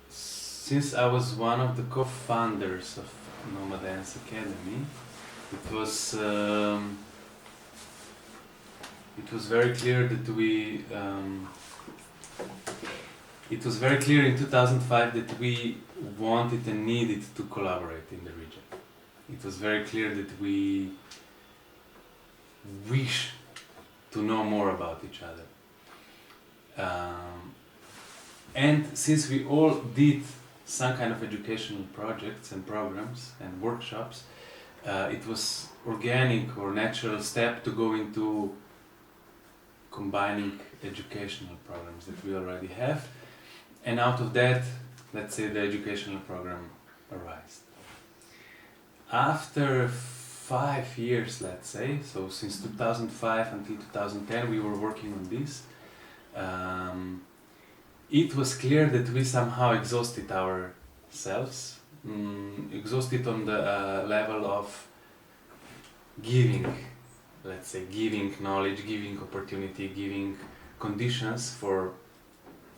Since I was one of the co-founders of Nomad Dance Academy, it was very clear that it was very clear in 2005 that we wanted and needed to collaborate in the region. It was very clear that we wish to know more about each other. And since we all did some kind of educational projects and programs and workshops, it was organic or natural step to go into combining educational programs that we already have, and out of that, let's say, the educational program arose. After 5 years, let's say, so since 2005 until 2010 we were working on this, it was clear that we somehow exhausted ourselves, exhausted on the level of giving, let's say, giving knowledge, giving opportunity, giving conditions for,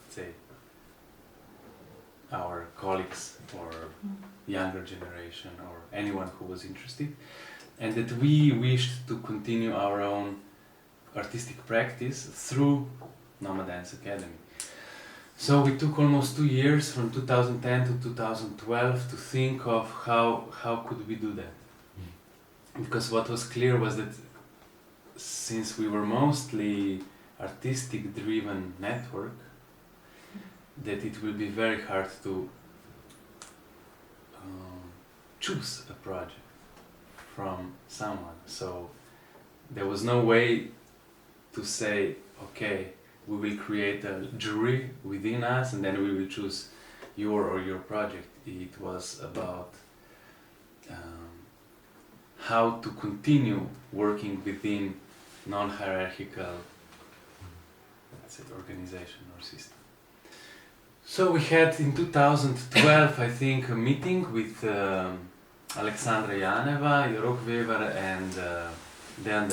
say, our colleagues or younger generation or anyone who was interested, and that we wished to continue our own artistic practice through Nomad Dance Academy. So we took almost 2 years, from 2010 to 2012, to think of how could we do that. Because what was clear was that since we were mostly artistic driven network, that it will be very hard to choose a project from someone. So there was no way to say, okay, we will create a jury within us and then we will choose your project. It was about how to continue working within non-hierarchical, let's say, organization or system. So we had in 2012, I think, a meeting with Alexandra Janeva, Jorok Weber and Dejan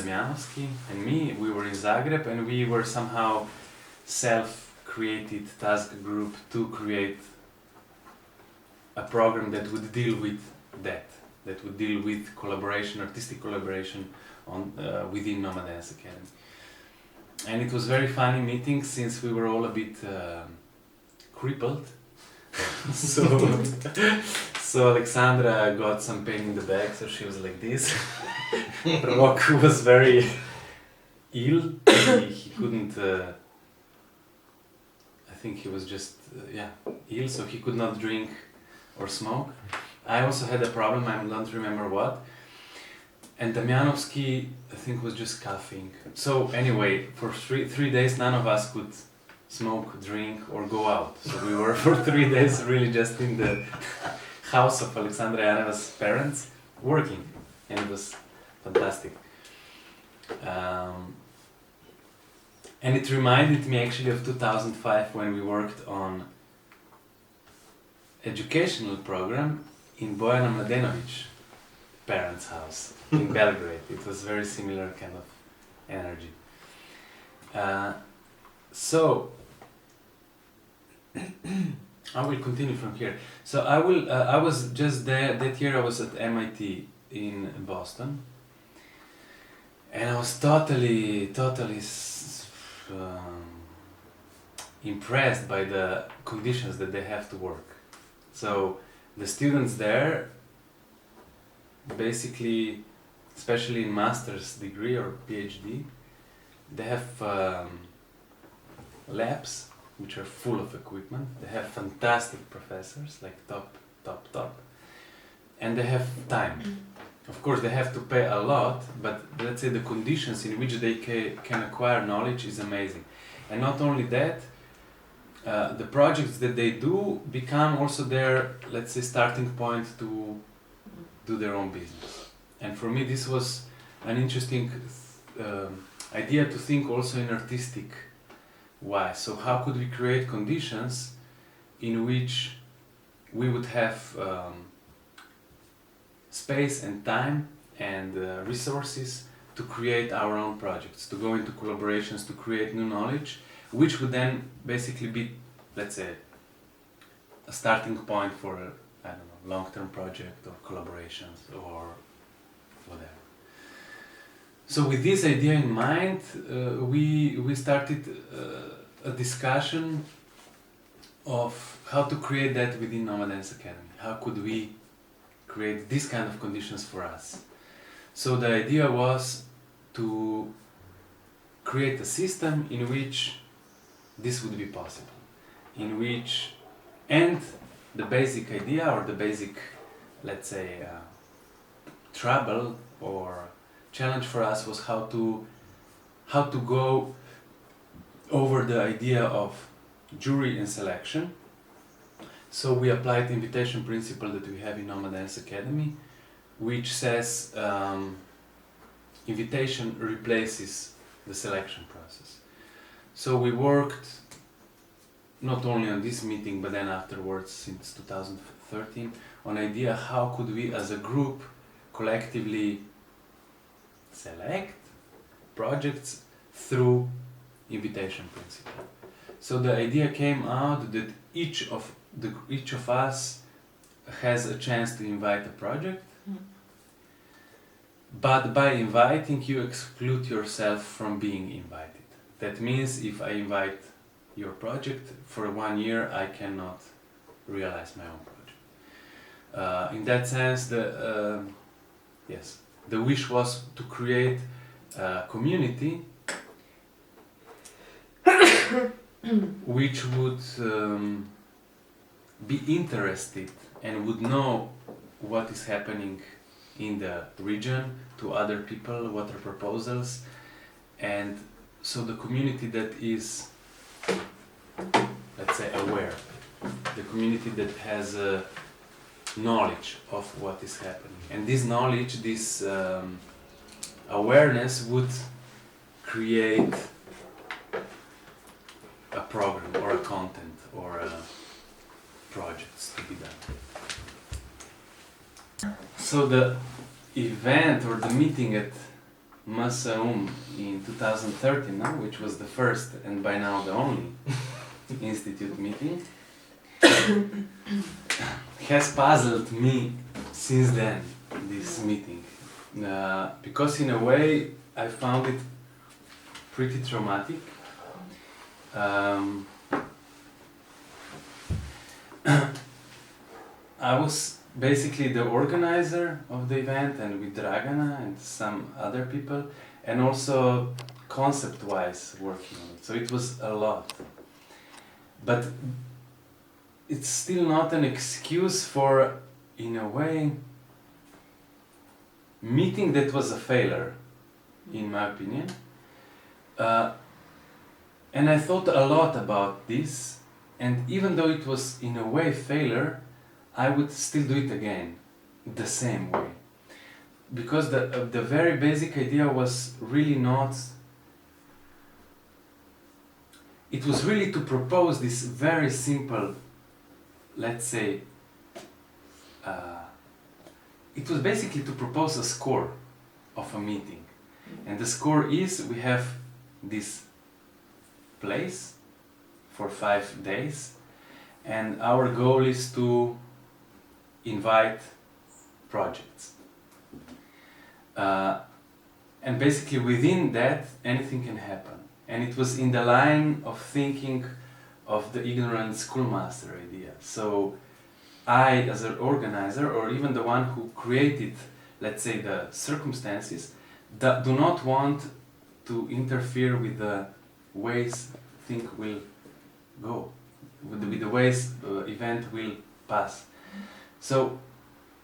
and me. We were in Zagreb and we were somehow self-created task group to create a program that would deal with that would deal with collaboration, artistic collaboration on within Nomad Dance Academy. And it was very funny meeting since we were all a bit crippled. So Alexandra got some pain in the back, so she was like this. Rok was very ill. He couldn't. I think he was just ill, so he could not drink or smoke. I also had a problem. I don't remember what. And Damianovsky, I think, was just coughing. So anyway, for three days, none of us could smoke, drink, or go out. So we were for 3 days really just in the house of Alexandra Yaneva's parents, working, and it was fantastic. And it reminded me actually of 2005 when we worked on educational program in Bojana Mladenović parents' house in Belgrade. It was very similar kind of energy. So I will continue from here. So I was just there that year. I was at MIT in Boston, and I was totally impressed by the conditions that they have to work. So the students there, basically, especially in master's degree or PhD, they have labs which are full of equipment. They have fantastic professors, like top, and they have time. Of course, they have to pay a lot, but let's say the conditions in which they can acquire knowledge is amazing. And not only that, the projects that they do become also their, let's say, starting point to do their own business. And for me, this was an interesting idea to think also in artistic wise. So how could we create conditions in which we would have space and time and resources to create our own projects, to go into collaborations, to create new knowledge, which would then basically be, let's say, a starting point for a, I don't know, long-term project or collaborations or whatever. So with this idea in mind, we started a discussion of how to create that within Nomad Dance Academy. How could we create this kind of conditions for us? So the idea was to create a system in which this would be possible, in which, and the basic idea or the basic, let's say, trouble or challenge for us was how to go over the idea of jury and selection. So we applied the invitation principle that we have in Nomad Dance Academy, which says invitation replaces the selection process. So we worked not only on this meeting but then afterwards since 2013 on idea how could we as a group collectively select projects through invitation principle. So the idea came out that each of us has a chance to invite a project, but by inviting you exclude yourself from being invited. That means if I invite your project for 1 year, I cannot realize my own project. In that sense, the wish was to create a community which would be interested and would know what is happening in the region to other people, what are proposals, and so the community that is, let's say, aware, the community that has knowledge of what is happening, and this knowledge, this awareness would create a program or a content or projects to be done. So the event or the meeting at Masaum in 2013, no? Which was the first and by now the only institute meeting, has puzzled me since then, this meeting. Because in a way I found it pretty traumatic. I was basically the organizer of the event and with Dragana and some other people, and also concept-wise working on it. So it was a lot. But it's still not an excuse for, in a way, meeting that was a failure, in my opinion. And I thought a lot about this, and even though it was in a way failure, I would still do it again, the same way. Because the very basic idea was really not... It was really to propose this very simple, let's say... it was basically to propose a score of a meeting. And the score is, we have this place for 5 days, and our goal is to invite projects. And basically within that, anything can happen. And it was in the line of thinking of the ignorant schoolmaster idea. So I, as an organizer, or even the one who created, let's say, the circumstances, do not want to interfere with the ways things will go, with the ways event will pass. So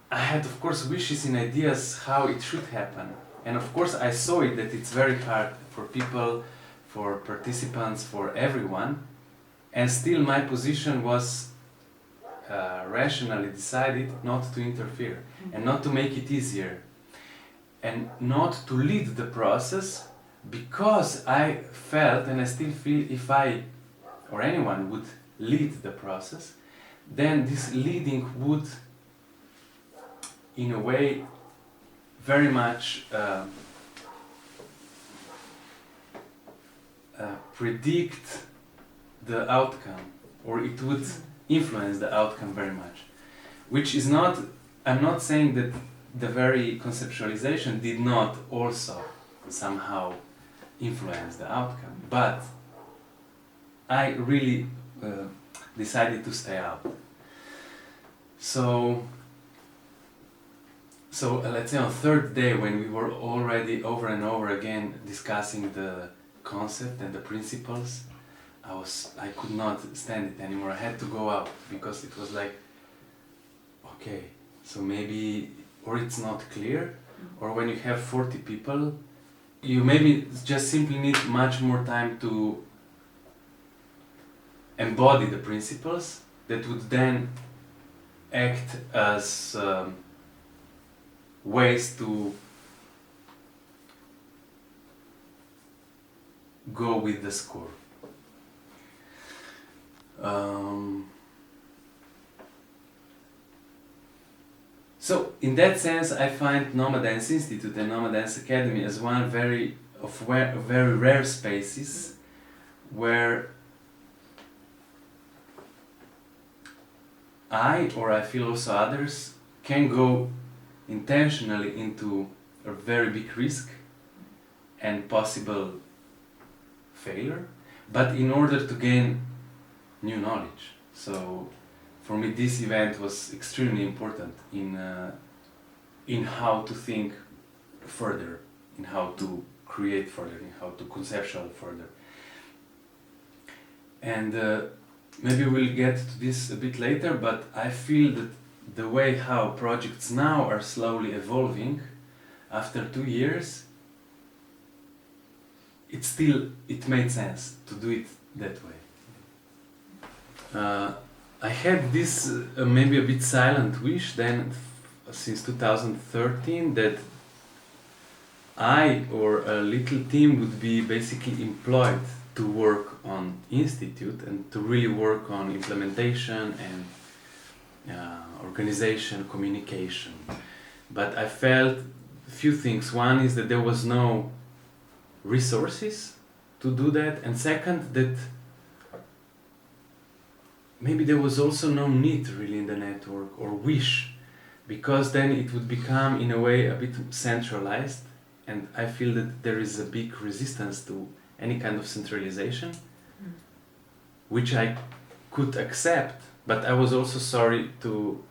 I had, of course, wishes and ideas how it should happen. And of course I saw it that it's very hard for people, for participants, for everyone. And still my position was rationally decided not to interfere and not to make it easier. And not to lead the process, because I felt, and I still feel, if I or anyone would lead the process, then this leading would, in a way, very much predict the outcome, or it would influence the outcome very much. Which is not, I'm not saying that the very conceptualization did not also somehow influence the outcome, but I really decided to stay out. So let's say on third day, when we were already over and over again discussing the concept and the principles, I could not stand it anymore. I had to go out because it was like, okay, so maybe, or it's not clear, or when you have 40 people, you maybe just simply need much more time to embody the principles that would then act as ways to go with the score. So in that sense, I find Nomad Dance Institute and Nomad Dance Academy as one very rare spaces where I feel also others, can go intentionally into a very big risk and possible failure, but in order to gain new knowledge. So for me this event was extremely important in how to think further, in how to create further, in how to conceptualize further. And maybe we'll get to this a bit later, but I feel that the way how projects now are slowly evolving after 2 years, it made sense to do it that way. I had this maybe a bit silent wish then since 2013 that I or a little team would be basically employed to work on institute and to really work on implementation and organization, communication. But I felt a few things. One is that there was no resources to do that, and second, that maybe there was also no need really in the network or wish, because then it would become in a way a bit centralized, and I feel that there is a big resistance to any kind of centralization, which I could accept, but I was also sorry to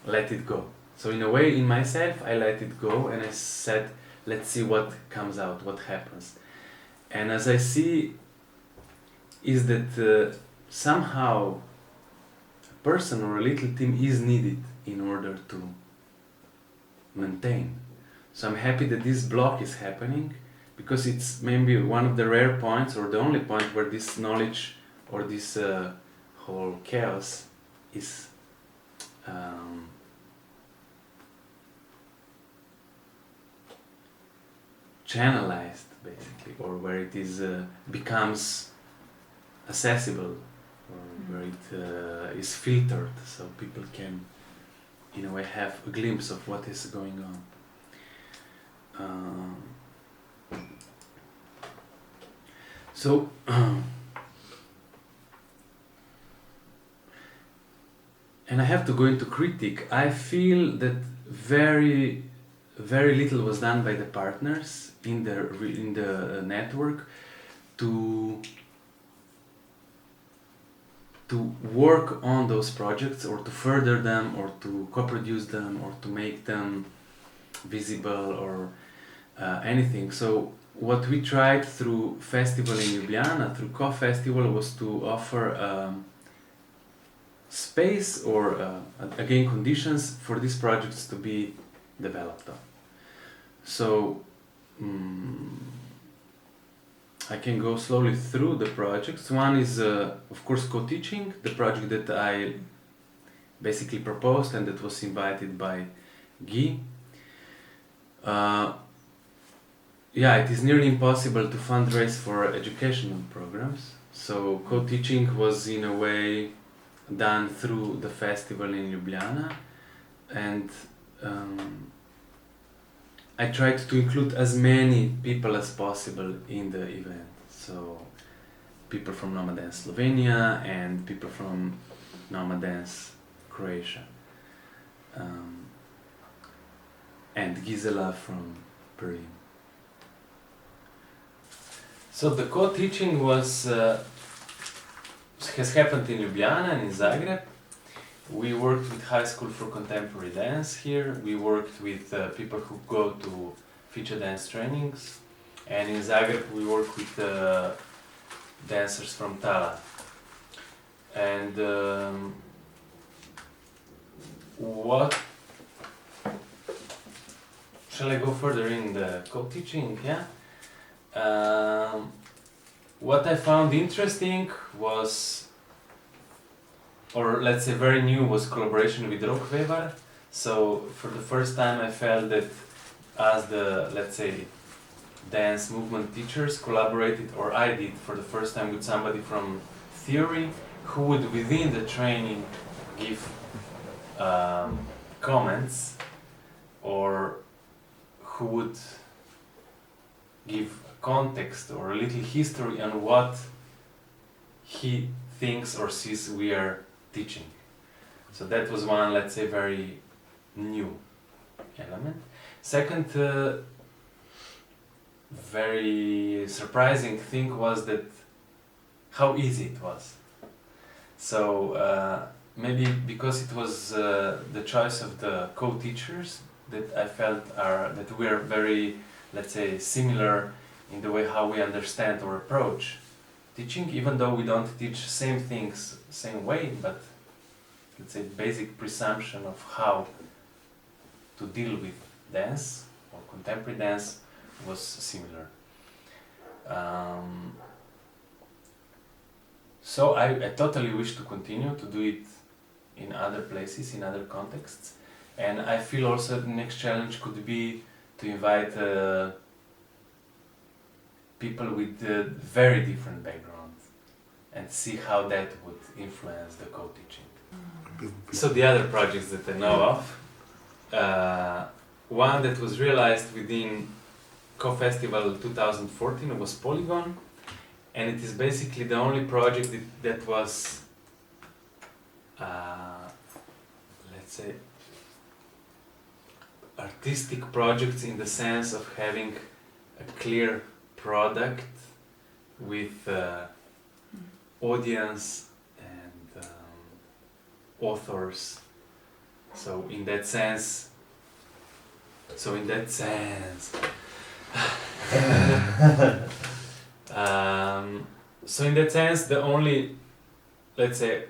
let it go. So in a way, in myself, I let it go and I said, let's see what comes out, what happens. And as I see, is that somehow a person or a little team is needed in order to maintain. So I'm happy that this block is happening, because it's maybe one of the rare points or the only point where this knowledge or this whole chaos is channelized basically, or where it is becomes accessible, or where it is filtered, so people can in a way have a glimpse of what is going on. So and I have to go into critique. I feel that very little was done by the partners in the network to work on those projects, or to further them, or to co-produce them, or to make them visible, or anything. So what we tried through festival in Ljubljana, through Co-Festival, was to offer space or again conditions for these projects to be developed on. So I can go slowly through the projects. One is of course Coteaching, the project that I basically proposed and that was invited by Guy. Yeah, it is nearly impossible to fundraise for educational programs. So Co-Teaching was in a way done through the festival in Ljubljana, and I tried to include as many people as possible in the event. So people from Nomad Dance Slovenia and people from Nomad Dance Croatia, and Gisela from Berlin. So the co-teaching has happened in Ljubljana and in Zagreb. We worked with High School for Contemporary Dance here. We worked with people who go to feature dance trainings. And in Zagreb we work with dancers from Tala. And what... Shall I go further in the co-teaching? Yeah. What I found interesting was, or let's say very new, was collaboration with Rockweber. So for the first time I felt that as the, let's say, dance movement teachers collaborated, or I did for the first time with somebody from theory who would within the training give comments, or who would give context or a little history on what he thinks or sees we are teaching. So that was one, let's say, very new element. Second, very surprising thing was that how easy it was. So maybe because it was the choice of the co-teachers that I felt that we are very, let's say, similar in the way how we understand or approach teaching, even though we don't teach same things same way, but let's say basic presumption of how to deal with dance or contemporary dance was similar. So I totally wish to continue to do it in other places, in other contexts, and I feel also the next challenge could be to invite people with very different backgrounds and see how that would influence the co-teaching. So the other projects that I know of, one that was realized within Co-Festival 2014 was Polygon, and it is basically the only project that was, let's say, artistic projects in the sense of having a clear product with audience and authors. So in that sense, so in that sense, the only, let's say,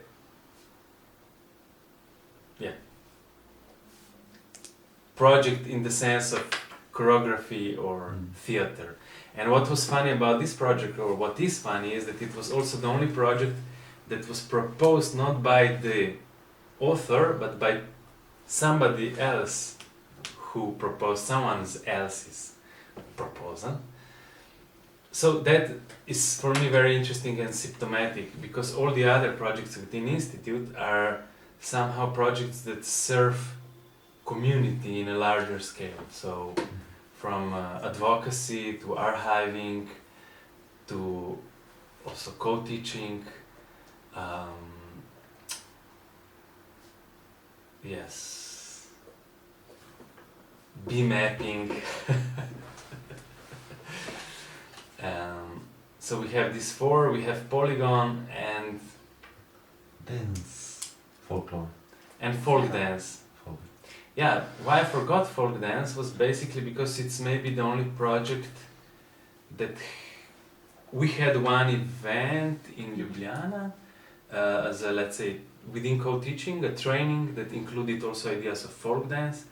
project in the sense of choreography or theater. And what was funny about this project, or what is funny, is that it was also the only project that was proposed not by the author, but by somebody else who proposed someone else's proposal. So that is for me very interesting and symptomatic, because all the other projects within Institute are somehow projects that serve community in a larger scale. So from advocacy to archiving to also co-teaching, yes, B-mapping. So we have these four, we have Polygon and dance, folklore. And folk dance. Yeah, why I forgot folk dance was basically because it's maybe the only project that we had one event in Ljubljana as a, let's say, within co-teaching, a training that included also ideas of folk dance.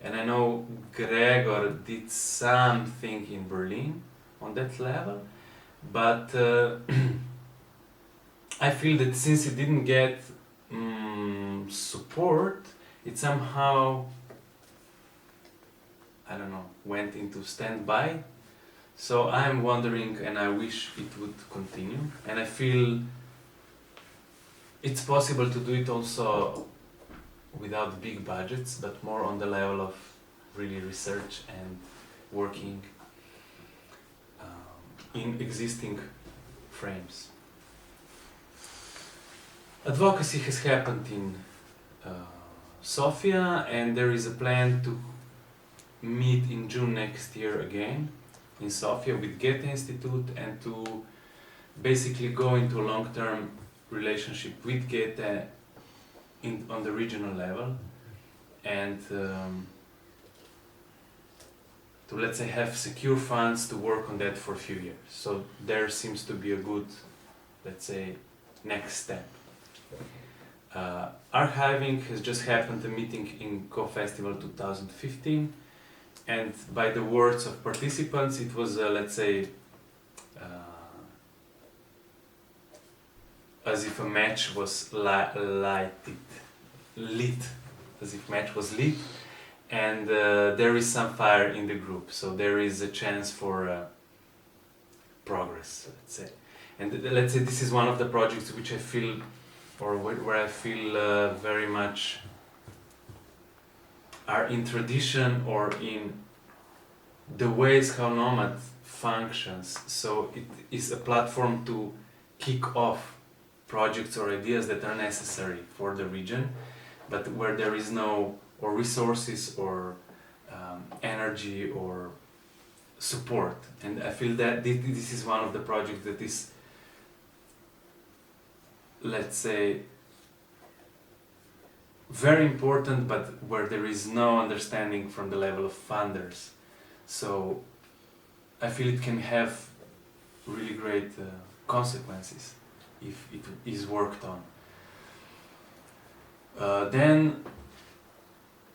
And I know Gregor did something in Berlin on that level, but I feel that since it didn't get support, it somehow, I don't know, went into standby. So I'm wondering, and I wish it would continue, and I feel it's possible to do it also without big budgets, but more on the level of really research and working in existing frames. advocacy has happened in Sofia, and there is a plan to meet in June next year again in Sofia with Goethe Institute, and to basically go into a long-term relationship with Goethe on the regional level, and to, let's say, have secure funds to work on that for a few years. So there seems to be a good, let's say, next step. Archiving has just happened, a meeting in Co-Festival 2015, and by the words of participants, it was, let's say, as if a match was lit, as if match was lit, and there is some fire in the group, so there is a chance for progress, let's say. And let's say this is one of the projects which I feel, or where I feel very much are in tradition or in the ways how Nomad functions. So it is a platform to kick off projects or ideas that are necessary for the region, but where there is no or resources or energy or support. And I feel that this is one of the projects that is, let's say, very important, but where there is no understanding from the level of funders. So I feel it can have really great consequences if it is worked on. Then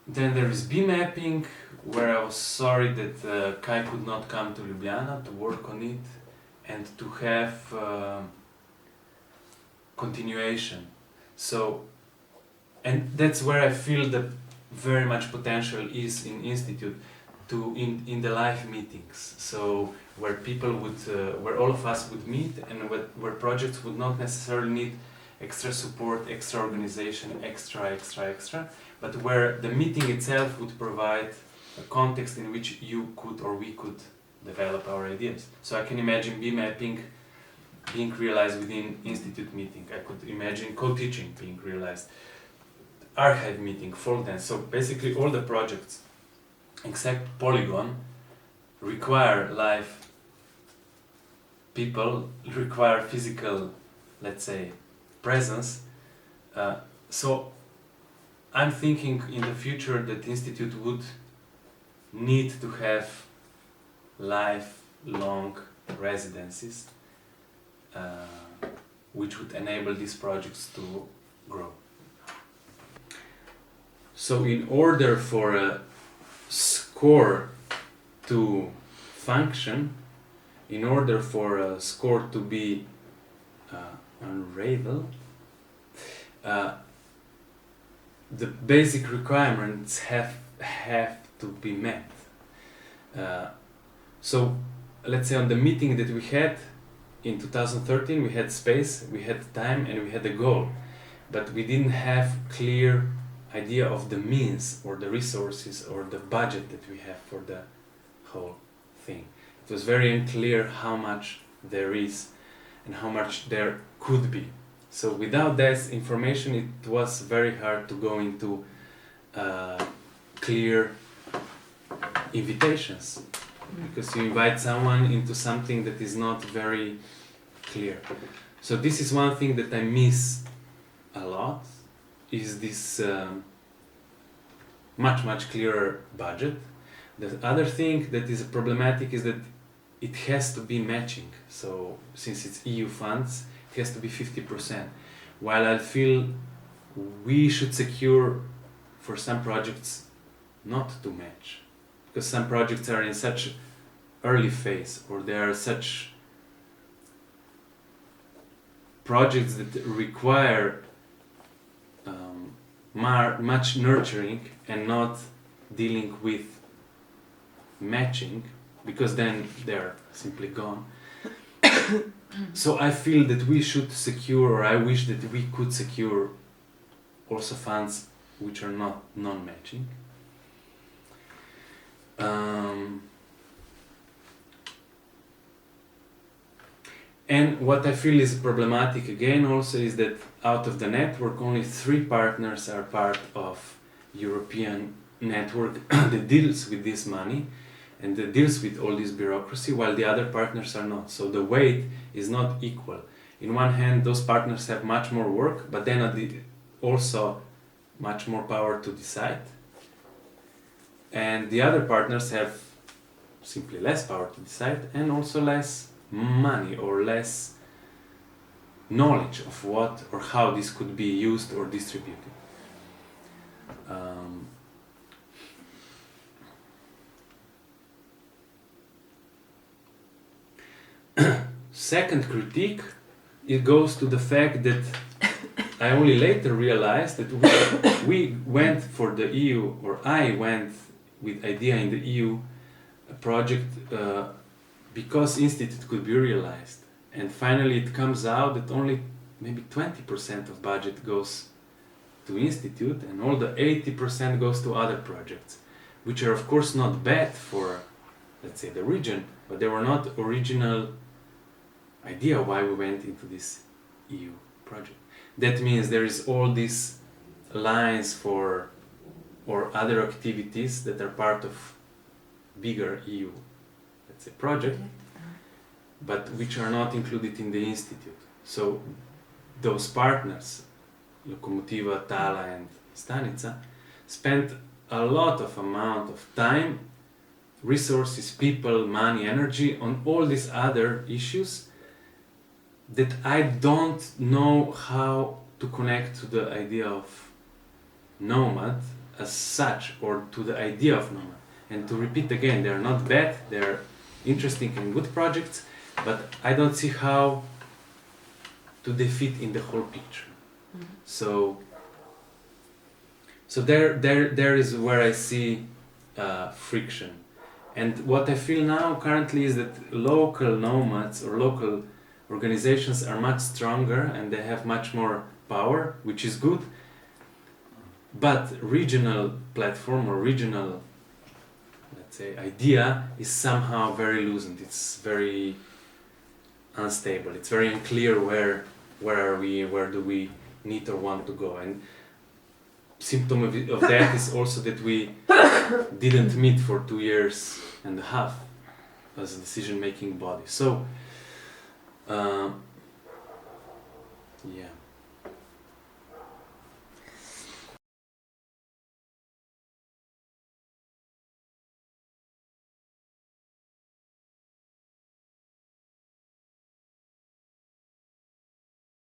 there is B-mapping, where I was sorry that Kai could not come to Ljubljana to work on it and to have continuation. So, and that's where I feel that very much potential is in Institute, in the live meetings. So where people would, where all of us would meet, and where projects would not necessarily need extra support, extra organization, extra, but where the meeting itself would provide a context in which you could or we could develop our ideas. So I can imagine B-mapping being realized within Institute meeting. I could imagine co-teaching being realized, archive meeting, folk dance. So basically all the projects, except Polygon, require live people, require physical, let's say, presence. So I'm thinking in the future that Institute would need to have lifelong residencies, which would enable these projects to grow. So in order for a score to function, in order for a score to be unravel, the basic requirements have to be met. So let's say on the meeting that we had in 2013, we had space, we had time, and we had a goal, but we didn't have clear idea of the means or the resources or the budget that we have for the whole thing. It was very unclear how much there is and how much there could be. So without that information, it was very hard to go into clear invitations, because you invite someone into something that is not very clear. So this is one thing that I miss a lot, is this much clearer budget. The other thing that is problematic is that it has to be matching. So since it's EU funds, it has to be 50%. While I feel we should secure for some projects not to match, because some projects are in such early phase, or they are such projects that require much nurturing and not dealing with matching, because then they're simply gone. So I feel that we should secure, or I wish that we could secure also funds which are not non-matching. And what I feel is problematic again also is that out of the network only 3 partners are part of European network that deals with this money and that deals with all this bureaucracy, while the other partners are not. So the weight is not equal. In one hand, those partners have much more work, but then also much more power to decide. And the other partners have simply less power to decide and also less money or less knowledge of what or how this could be used or distributed. Second critique, it goes to the fact that I only later realized that we went for the EU, or I went with idea in the EU project because Institute could be realized. And finally it comes out that only maybe 20% of budget goes to Institute and all the 80% goes to other projects, which are of course not bad for, let's say, the region, but they were not original idea why we went into this EU project. That means there is all these lines for or other activities that are part of bigger EU, let's say, project, but which are not included in the Institute. So those partners, Lokomotiva, Tala and Stanica, spent a lot of amount of time, resources, people, money, energy on all these other issues that I don't know how to connect to the idea of Nomad as such, or to the idea of Nomad. And to repeat again, they're not bad, they're interesting and good projects, but I don't see how they fit in the whole picture. So there is where I see friction. And what I feel now currently is that local nomads or local organizations are much stronger and they have much more power, which is good. But regional platform or regional, let's say, idea is somehow very loosened. It's very unstable. It's very unclear where are we, where do we need or want to go. And symptom of that is also that we didn't meet for 2.5 years as a decision-making body. So, yeah.